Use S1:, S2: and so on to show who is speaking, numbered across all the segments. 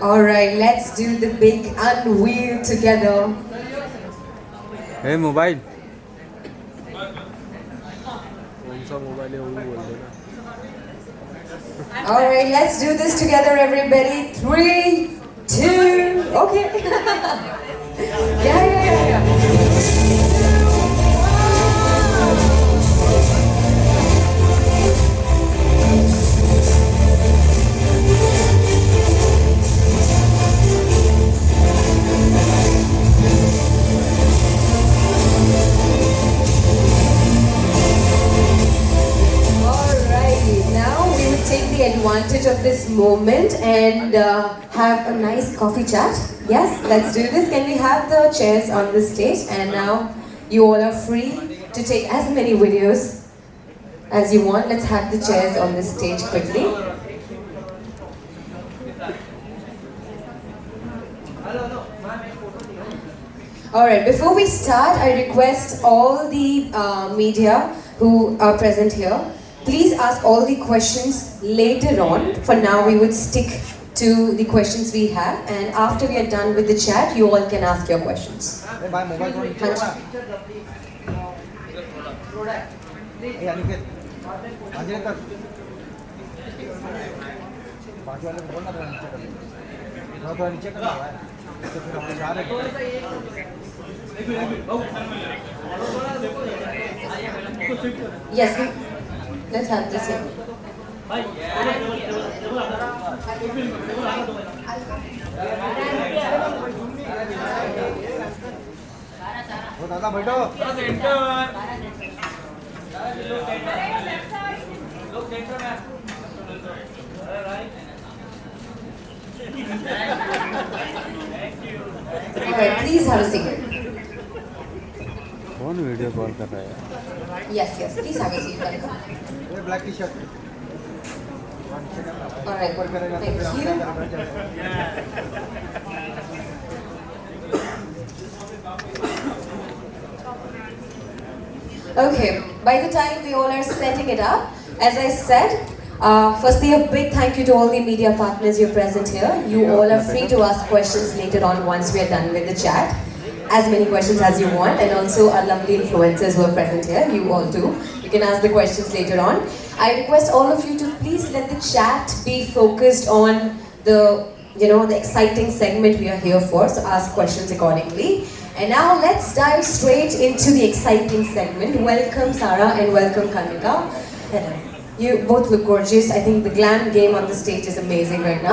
S1: All right, let's do the big unveil together.
S2: Hey mobile. कौन सा mobile है वो भी बोल देना.
S1: All right, let's do this together, everybody. 3, 2, okay. Yeah. Alright, now we would take the advantage of this moment and have a nice coffee chat. Yes, let's do this. Can we have the chairs on the stage? And now you all are free to take as many videos as you want. Let's have the chairs on the stage quickly. Alright, before we start, I request all the media who are present here, please ask all the questions later on. For now, we would stick to the questions we have, and after we are done with the chat, you all can ask your questions. Yes, let's have this here.
S3: दादा बैठो.
S1: Alright, please have a seat.
S2: कौन video call कर रहा है?
S1: Yes, please have a seat. Welcome.
S3: ये black T shirt.
S1: Alright, thank you. Okay, by the time we all are setting it up, as I said, firstly a big thank you to all the media partners you're present here. You all are free to ask questions later on once we are done with the chat. As many questions as you want, and also our lovely influencers who are present here, you all do. You can ask the questions later on. I request all of you to please let the chat be focused on the exciting segment we are here for, so ask questions accordingly. And now let's dive straight into the exciting segment. Welcome Sarah and welcome Kanika. Hello. You both look gorgeous. I think the glam game on the stage is amazing right now.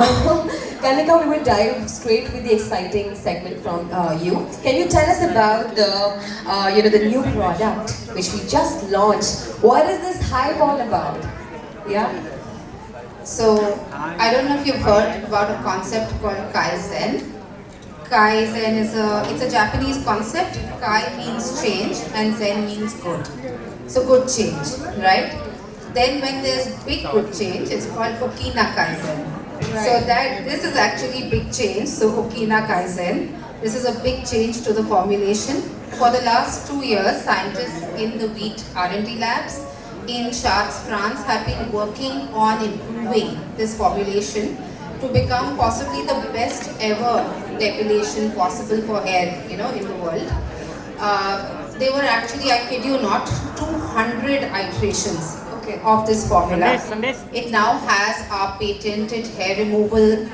S1: Kanika, we will dive straight with the exciting segment from you. Can you tell us about the new product which we just launched? What is this hype all about? Yeah.
S4: So, I don't know if you've heard about a concept called Kaizen. Kaizen is a Japanese concept. Kai means change and Zen means good. So good change, right? Then when there's big good change, it's called Okina Kaizen. Right. So this is actually big change. So Okina Kaizen. This is a big change to the formulation. For the last 2 years, scientists in the wheat R&D labs in Chartres, France have been working on improving this formulation to become possibly the best ever depilation possible for hair, in the world. They were actually, I kid you not, 200 iterations of this formula. It now has our patented hair removal,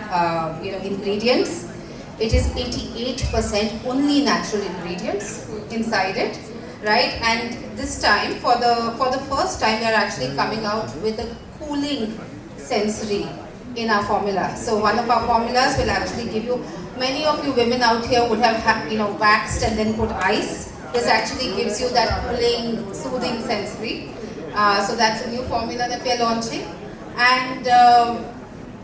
S4: ingredients. It is 88% only natural ingredients inside it, right? And this time, for the first time, we are actually coming out with a cooling sensory in our formula. So one of our formulas will actually give you, many of you women out here would have waxed and then put ice. This actually gives you that cooling, soothing sensory. So that's a new formula that we are launching. And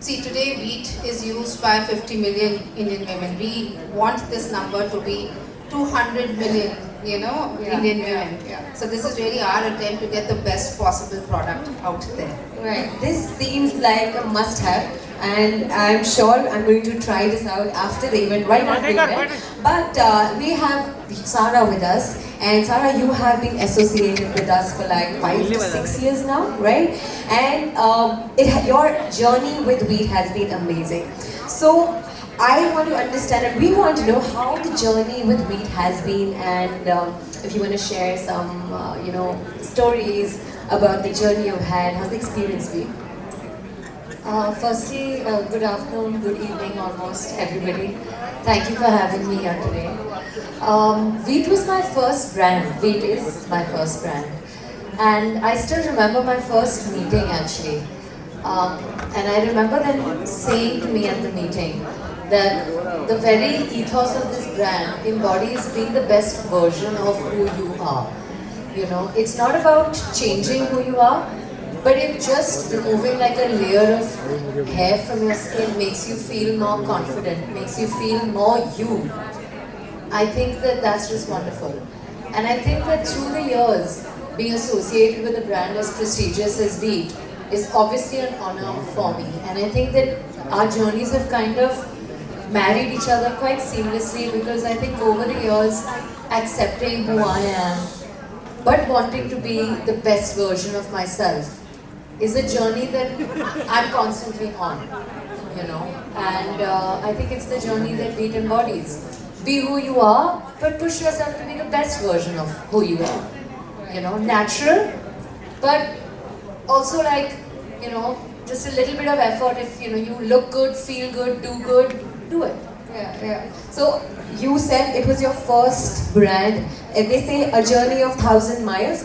S4: see, today wheat is used by 50 million Indian women. We want this number to be 200 million
S1: Yeah.
S4: Indian
S1: Yeah.
S4: women.
S1: Yeah.
S4: So this is really our attempt to get the best possible product out there.
S1: Right. This seems like a must-have, and I'm sure I'm going to try this out after the event, right after the event. But we have Sarah with us, and Sarah, you have been associated with us for like 5 to 6 years now, right? And your journey with Wheat has been amazing. So I want to understand, and we want to know how the journey with Wheat has been, and if you want to share some, stories about the journey you've had. How's the experience been?
S5: Firstly, good afternoon, good evening almost everybody. Thank you for having me here today. Wheat was my first brand. Wheat is my first brand. And I still remember my first meeting actually. And I remember them saying to me at the meeting that the very ethos of this brand embodies being the best version of who you are. It's not about changing who you are, but if just removing like a layer of hair from your skin makes you feel more confident, makes you feel more you, I think that that's just wonderful. And I think that through the years, being associated with a brand as prestigious as Wheat is obviously an honor for me. And I think that our journeys have kind of married each other quite seamlessly, because I think over the years, accepting who I am, but wanting to be the best version of myself is a journey that I'm constantly on, and I think it's the journey that Wheat embodies. Be who you are, but push yourself to be the best version of who you are. Natural, but also just a little bit of effort. If you look good, feel good, do it.
S1: Yeah. So you said it was your first brand, and they say a journey of 1,000 miles.